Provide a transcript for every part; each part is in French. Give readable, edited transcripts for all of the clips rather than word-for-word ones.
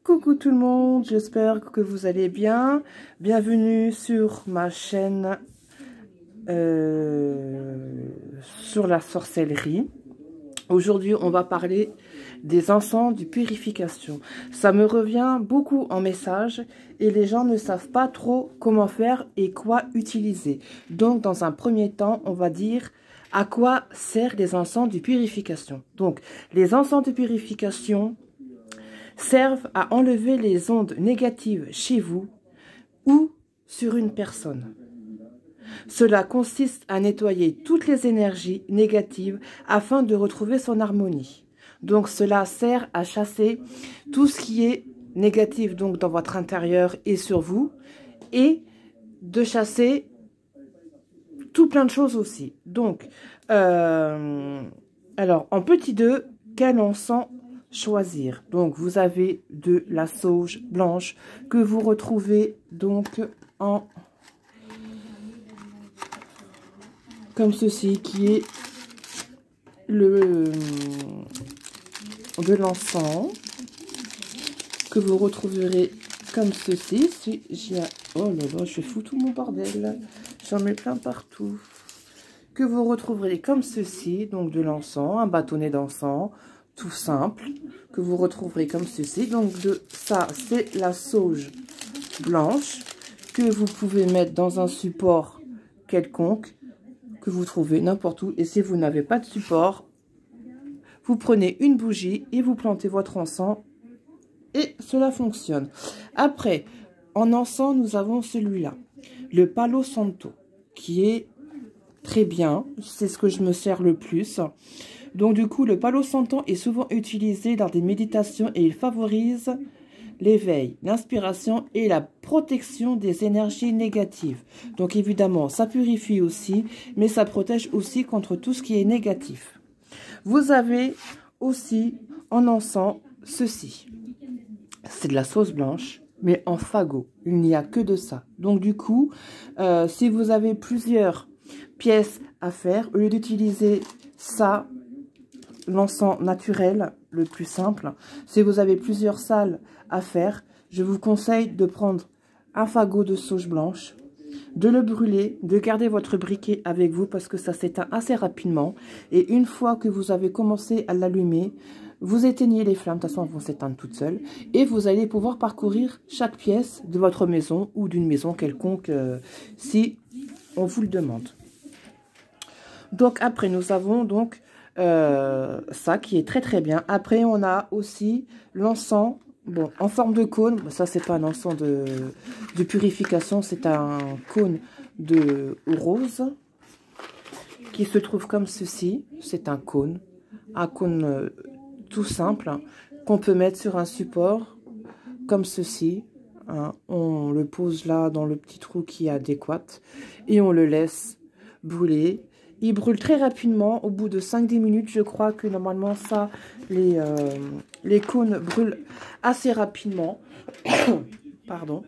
Coucou tout le monde, j'espère que vous allez bien. Bienvenue sur ma chaîne sur la sorcellerie. Aujourd'hui, on va parler des encens de purification. Ça me revient beaucoup en message et les gens ne savent pas trop comment faire et quoi utiliser. Donc, dans un premier temps, on va dire à quoi servent les encens de purification. Donc, les encens de purification servent à enlever les ondes négatives chez vous ou sur une personne. Cela consiste à nettoyer toutes les énergies négatives afin de retrouver son harmonie. Donc cela sert à chasser tout ce qui est négatif donc dans votre intérieur et sur vous, et de chasser tout plein de choses aussi. Donc, alors en petit 2, quel encens choisir? Donc vous avez de la sauge blanche que vous retrouvez donc en comme ceci, qui est de l'encens que vous retrouverez comme ceci. Si j'ai oh là là, je fous tout mon bordel, j'en mets plein partout. Que vous retrouverez comme ceci, donc de l'encens, un bâtonnet d'encens tout simple que vous retrouverez comme ceci. Donc ça c'est la sauge blanche que vous pouvez mettre dans un support quelconque que vous trouvez n'importe où. Et si vous n'avez pas de support, vous prenez une bougie et vous plantez votre encens et cela fonctionne. Après, en encens, nous avons celui-là, le Palo Santo, qui est très bien, c'est ce que je me sers le plus. Donc du coup, le Palo Santo est souvent utilisé dans des méditations et il favorise l'éveil, l'inspiration et la protection des énergies négatives. Donc évidemment, ça purifie aussi, mais ça protège aussi contre tout ce qui est négatif. Vous avez aussi en encens ceci. C'est de la sauce blanche, mais en fagot. Il n'y a que de ça. Donc du coup, si vous avez plusieurs pièces à faire, au lieu d'utiliser ça, l'encens naturel, le plus simple, si vous avez plusieurs salles à faire, je vous conseille de prendre un fagot de sauge blanche, de le brûler, de garder votre briquet avec vous parce que ça s'éteint assez rapidement. Et une fois que vous avez commencé à l'allumer, vous éteignez les flammes, de toute façon elles vont s'éteindre toutes seules, et vous allez pouvoir parcourir chaque pièce de votre maison ou d'une maison quelconque si on vous le demande. Donc après nous avons donc ça qui est très très bien. Après on a aussi l'encens, bon, en forme de cône. Ça c'est pas un encens de purification, c'est un cône de rose qui se trouve comme ceci. C'est un cône tout simple qu'on peut mettre sur un support comme ceci, hein. On le pose là dans le petit trou qui est adéquat et on le laisse brûler. Il brûle très rapidement, au bout de 5-10 minutes. Je crois que normalement ça, les cônes brûlent assez rapidement. Pardon.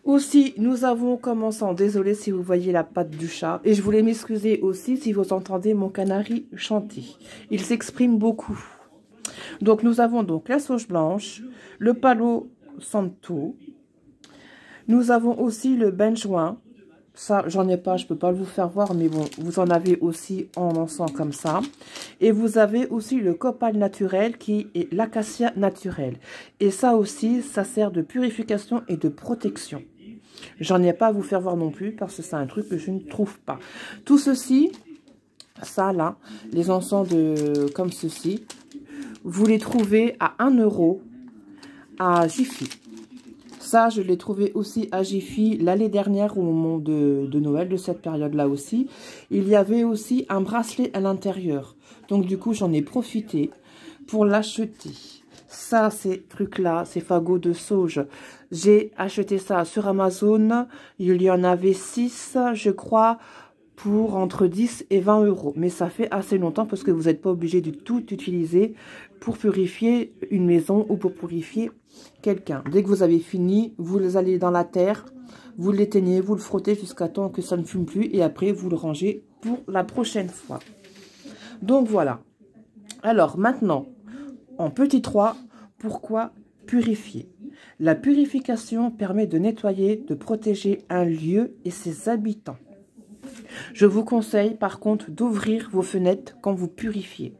Aussi, nous avons comme encens, désolé si vous voyez la patte du chat, et je voulais m'excuser aussi si vous entendez mon canari chanter. Il s'exprime beaucoup. Donc nous avons donc la sauge blanche, le Palo Santo. Nous avons aussi le benjoin. Ça, j'en ai pas, je peux pas vous faire voir, mais bon, vous en avez aussi en encens comme ça. Et vous avez aussi le copal naturel qui est l'acacia naturel. Et ça aussi, ça sert de purification et de protection. J'en ai pas à vous faire voir non plus parce que c'est un truc que je ne trouve pas. Tout ceci, ça là, les encens comme ceci, vous les trouvez à 1 € à Jiffy. Ça, je l'ai trouvé aussi à Jiffy l'année dernière au moment de Noël, de cette période-là aussi. Il y avait aussi un bracelet à l'intérieur. Donc, du coup, j'en ai profité pour l'acheter. Ça, ces trucs-là, ces fagots de sauge, j'ai acheté ça sur Amazon. Il y en avait 6, je crois, pour entre 10 et 20 €. Mais ça fait assez longtemps parce que vous n'êtes pas obligé de tout utiliser pour purifier une maison ou pour purifier quelqu'un. Dès que vous avez fini, vous allez dans la terre, vous l'éteignez, vous le frottez jusqu'à temps que ça ne fume plus et après vous le rangez pour la prochaine fois. Donc voilà. Alors maintenant, en petit 3, pourquoi purifier. La purification permet de nettoyer, de protéger un lieu et ses habitants. Je vous conseille par contre d'ouvrir vos fenêtres quand vous purifiez,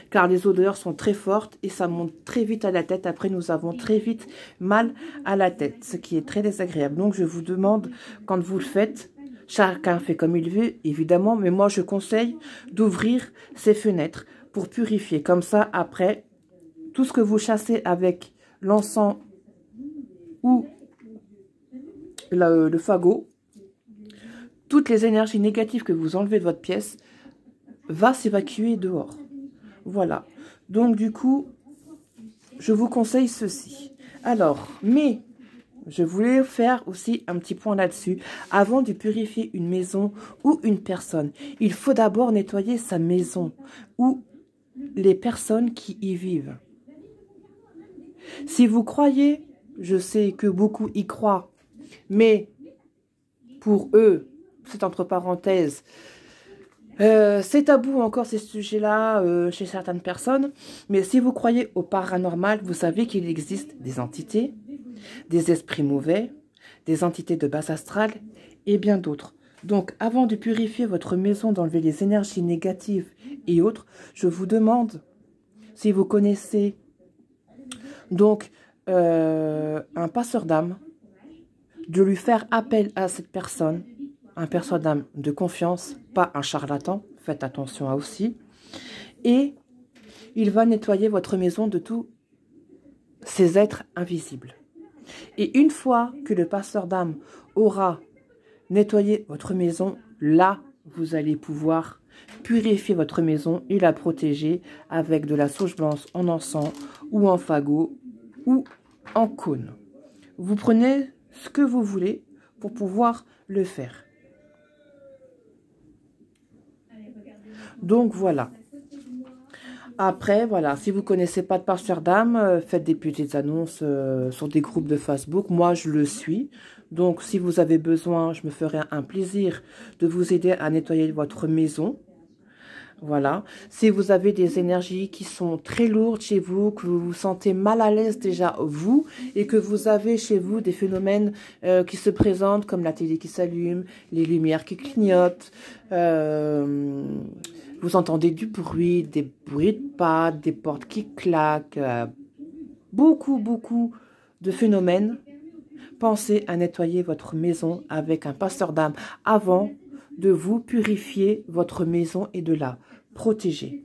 car les odeurs sont très fortes et ça monte très vite à la tête. Après, nous avons très vite mal à la tête, ce qui est très désagréable. Donc, je vous demande, quand vous le faites, chacun fait comme il veut, évidemment, mais moi, je conseille d'ouvrir ces fenêtres pour purifier. Comme ça, après, tout ce que vous chassez avec l'encens ou le fagot, toutes les énergies négatives que vous enlevez de votre pièce va s'évacuer dehors. Voilà. Donc, du coup, je vous conseille ceci. Alors, mais je voulais faire aussi un petit point là-dessus. Avant de purifier une maison ou une personne, il faut d'abord nettoyer sa maison ou les personnes qui y vivent. Si vous croyez, je sais que beaucoup y croient, mais pour eux, c'est entre parenthèses, c'est tabou encore ces sujets-là chez certaines personnes. Mais si vous croyez au paranormal, vous savez qu'il existe des entités, des esprits mauvais, des entités de base astrale et bien d'autres. Donc, avant de purifier votre maison, d'enlever les énergies négatives et autres, je vous demande, si vous connaissez donc un passeur d'âme, de lui faire appel à cette personne, un passeur d'âme de confiance, pas un charlatan, faites attention à aussi, et il va nettoyer votre maison de tous ces êtres invisibles. Et une fois que le passeur d'âme aura nettoyé votre maison, là, vous allez pouvoir purifier votre maison et la protéger avec de la sauge blanche en encens ou en fagot ou en cône. Vous prenez ce que vous voulez pour pouvoir le faire. Donc voilà. Après, voilà, si vous ne connaissez pas de passeur d'âme, faites des petites annonces sur des groupes de Facebook. Moi, je le suis. Donc, si vous avez besoin, je me ferai un plaisir de vous aider à nettoyer votre maison. Voilà. Si vous avez des énergies qui sont très lourdes chez vous, que vous vous sentez mal à l'aise déjà vous, et que vous avez chez vous des phénomènes qui se présentent comme la télé qui s'allume, les lumières qui clignotent, vous entendez du bruit, des bruits de pas, des portes qui claquent, beaucoup de phénomènes. Pensez à nettoyer votre maison avec un passeur d'âme avant de vous purifier votre maison et de la protéger.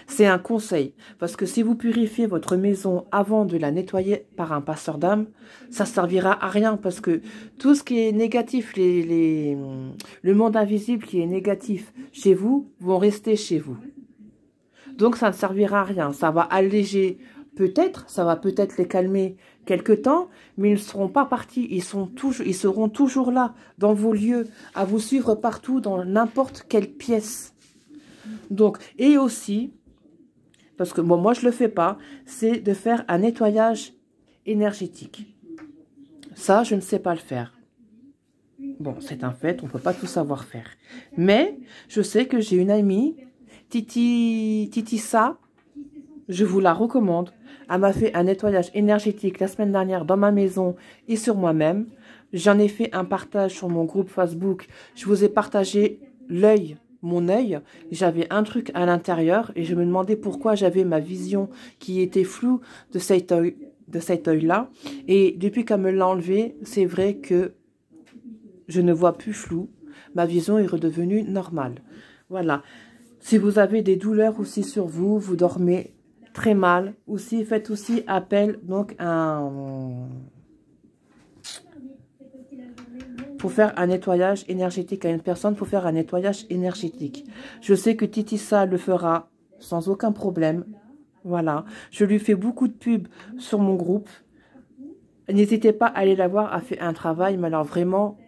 C'est un conseil, parce que si vous purifiez votre maison avant de la nettoyer par un passeur d'âme, ça servira à rien, parce que tout ce qui est négatif, le monde invisible qui est négatif chez vous, vont rester chez vous. Donc ça ne servira à rien, ça va alléger peut-être, ça va peut-être les calmer quelque temps, mais ils ne seront pas partis, ils seront toujours là, dans vos lieux, à vous suivre partout, dans n'importe quelle pièce. Donc, et aussi, parce que bon, moi je ne le fais pas, c'est de faire un nettoyage énergétique. Ça, je ne sais pas le faire. Bon, c'est un fait, on ne peut pas tout savoir faire. Mais, je sais que j'ai une amie, Titissa, je vous la recommande. Elle m'a fait un nettoyage énergétique la semaine dernière dans ma maison et sur moi-même. J'en ai fait un partage sur mon groupe Facebook. Je vous ai partagé mon œil. J'avais un truc à l'intérieur et je me demandais pourquoi j'avais ma vision qui était floue de cet œil-là. Et depuis qu'elle me l'a enlevé, c'est vrai que je ne vois plus flou. Ma vision est redevenue normale. Voilà. Si vous avez des douleurs aussi sur vous, vous dormez très mal, aussi faites aussi appel donc pour faire un nettoyage énergétique à une personne, pour faire un nettoyage énergétique. Je sais que Titissa le fera sans aucun problème. Voilà, je lui fais beaucoup de pubs sur mon groupe. N'hésitez pas à aller la voir, elle fait un travail, mais alors vraiment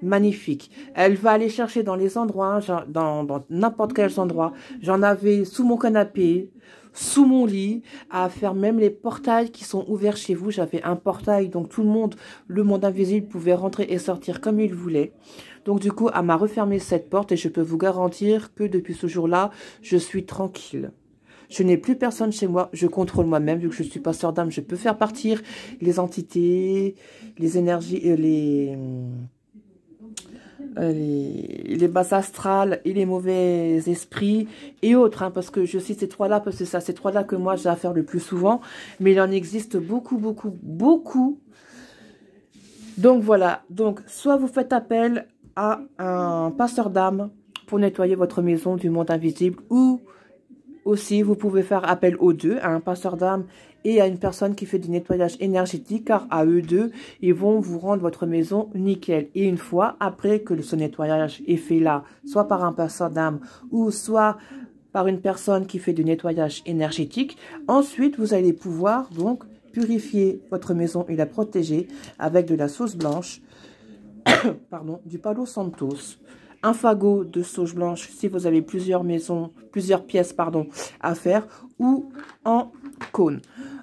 magnifique. Elle va aller chercher dans les endroits, dans n'importe quel endroit. J'en avais sous mon canapé, sous mon lit, à faire même les portails qui sont ouverts chez vous. J'avais un portail, donc tout le monde invisible pouvait rentrer et sortir comme il voulait. Donc du coup, elle m'a refermé cette porte et je peux vous garantir que depuis ce jour-là, je suis tranquille. Je n'ai plus personne chez moi. Je contrôle moi-même. Vu que je suis passeur d'âme, je peux faire partir les entités, les énergies, les bases astrales et les mauvais esprits et autres. Hein, parce que je cite ces trois-là, parce que c'est ces trois-là que moi j'ai à faire le plus souvent. Mais il en existe beaucoup, beaucoup, beaucoup. Donc voilà. Donc soit vous faites appel à un passeur d'âme pour nettoyer votre maison du monde invisible, ou aussi vous pouvez faire appel aux deux, à un passeur d'âme et à une personne qui fait du nettoyage énergétique, car à eux deux, ils vont vous rendre votre maison nickel. Et une fois, après que ce nettoyage est fait là, soit par un passeur d'âme ou soit par une personne qui fait du nettoyage énergétique, ensuite vous allez pouvoir donc purifier votre maison et la protéger avec de la sauce blanche, pardon, du Palo Santos, un fagot de sauge blanche si vous avez plusieurs pièces, pardon, à faire, ou en cône.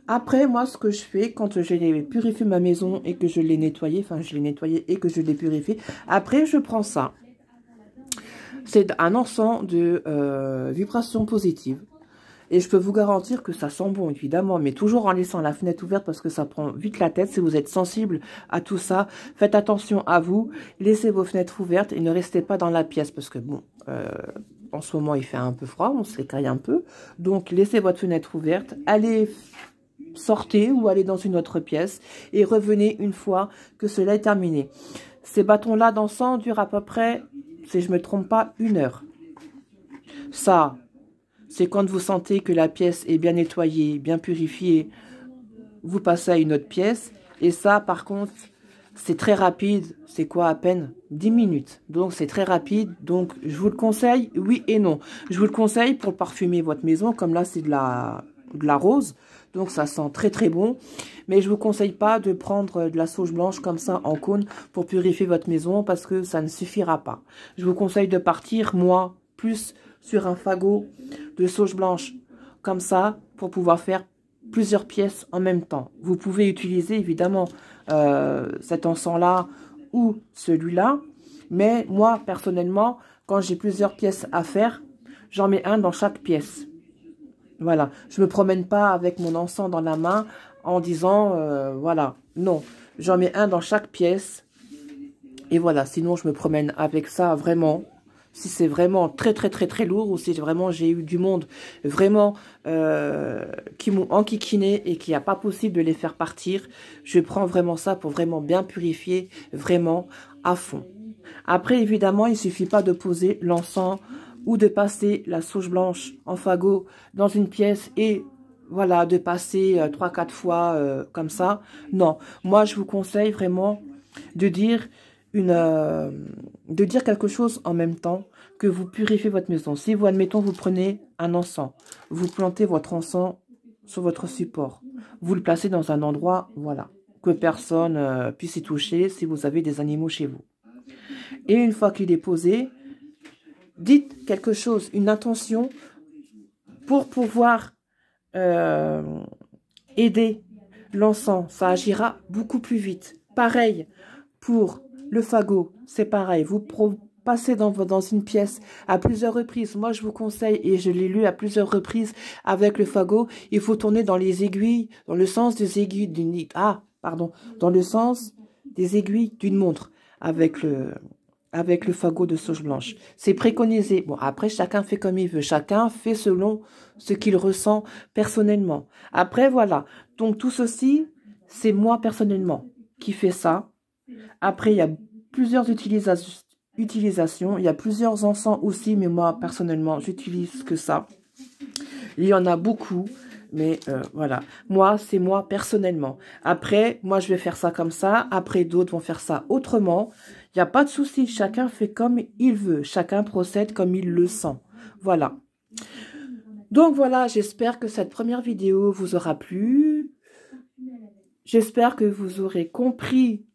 Après, moi, ce que je fais quand j'ai purifié ma maison et que je l'ai nettoyée, enfin, je l'ai nettoyée et que je l'ai purifiée, après, je prends ça. C'est un encens de vibration positive. Et je peux vous garantir que ça sent bon, évidemment, mais toujours en laissant la fenêtre ouverte parce que ça prend vite la tête. Si vous êtes sensible à tout ça, faites attention à vous. Laissez vos fenêtres ouvertes et ne restez pas dans la pièce parce que, bon, en ce moment, il fait un peu froid, on s'écaille un peu. Donc, laissez votre fenêtre ouverte, allez, sortez ou allez dans une autre pièce et revenez une fois que cela est terminé. Ces bâtons-là d'encens durent à peu près, si je ne me trompe pas, 1 heure. Ça... c'est quand vous sentez que la pièce est bien nettoyée, bien purifiée, vous passez à une autre pièce. Et ça, par contre, c'est très rapide. C'est quoi, à peine 10 minutes. Donc, c'est très rapide. Donc, je vous le conseille, oui et non. Je vous le conseille pour parfumer votre maison. Comme là, c'est de la rose. Donc, ça sent très, très bon. Mais je vous conseille pas de prendre de la sauge blanche comme ça en cône pour purifier votre maison parce que ça ne suffira pas. Je vous conseille de partir, moi, plus sur un fagot de sauge blanche comme ça pour pouvoir faire plusieurs pièces en même temps. Vous pouvez utiliser évidemment cet encens-là ou celui-là, mais moi personnellement, quand j'ai plusieurs pièces à faire, j'en mets un dans chaque pièce. Voilà, je me promène pas avec mon encens dans la main en disant voilà, non, j'en mets un dans chaque pièce et voilà, sinon je me promène avec ça vraiment. Si c'est vraiment très très très très lourd ou si vraiment j'ai eu du monde vraiment qui m'ont enquiquiné et qu'il n'y a pas possible de les faire partir, je prends vraiment ça pour vraiment bien purifier, vraiment à fond. Après évidemment il ne suffit pas de poser l'encens ou de passer la sauge blanche en fagot dans une pièce et voilà de passer 3-4 fois comme ça. Non, moi je vous conseille vraiment de dire quelque chose en même temps que vous purifiez votre maison. Si vous, admettons, vous prenez un encens, vous plantez votre encens sur votre support, vous le placez dans un endroit, voilà, que personne puisse y toucher si vous avez des animaux chez vous. Et une fois qu'il est posé, dites quelque chose, une intention pour pouvoir aider l'encens. Ça agira beaucoup plus vite. Pareil pour le fagot, c'est pareil. Vous passez dans une pièce à plusieurs reprises. Moi, je vous conseille, et je l'ai lu à plusieurs reprises avec le fagot, il faut tourner dans les aiguilles, dans le sens des aiguilles d'une... dans le sens des aiguilles d'une montre avec le fagot de sauge blanche. C'est préconisé. Bon, après, chacun fait comme il veut. Chacun fait selon ce qu'il ressent personnellement. Après, voilà. Donc, tout ceci, c'est moi personnellement qui fais ça. Après, il y a plusieurs utilisations. Il y a plusieurs encens aussi, mais moi, personnellement, j'utilise que ça. Il y en a beaucoup, mais voilà. Moi, c'est moi personnellement. Après, moi, je vais faire ça comme ça. Après, d'autres vont faire ça autrement. Il n'y a pas de souci. Chacun fait comme il veut. Chacun procède comme il le sent. Voilà. Donc, voilà. J'espère que cette première vidéo vous aura plu. J'espère que vous aurez compris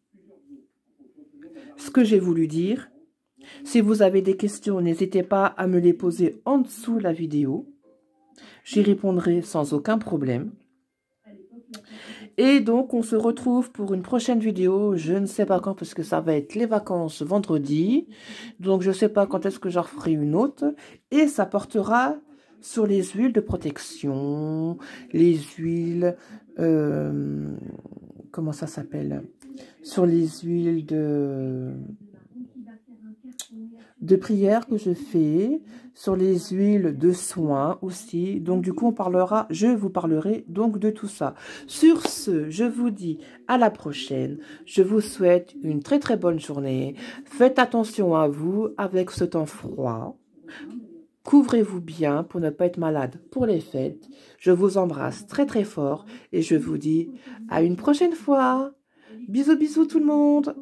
ce que j'ai voulu dire. Si vous avez des questions, n'hésitez pas à me les poser en dessous la vidéo. J'y répondrai sans aucun problème. Et donc, on se retrouve pour une prochaine vidéo. Je ne sais pas quand, parce que ça va être les vacances vendredi. Donc, je ne sais pas quand est-ce que j'en ferai une autre. Et ça portera sur les huiles de protection, les huiles, comment ça s'appelle? Sur les huiles de prière que je fais, sur les huiles de soins aussi. Donc, du coup, je vous parlerai donc de tout ça. Sur ce, je vous dis à la prochaine. Je vous souhaite une très, très bonne journée. Faites attention à vous avec ce temps froid. Couvrez-vous bien pour ne pas être malade pour les fêtes. Je vous embrasse très, très fort et je vous dis à une prochaine fois. Bisous, bisous tout le monde.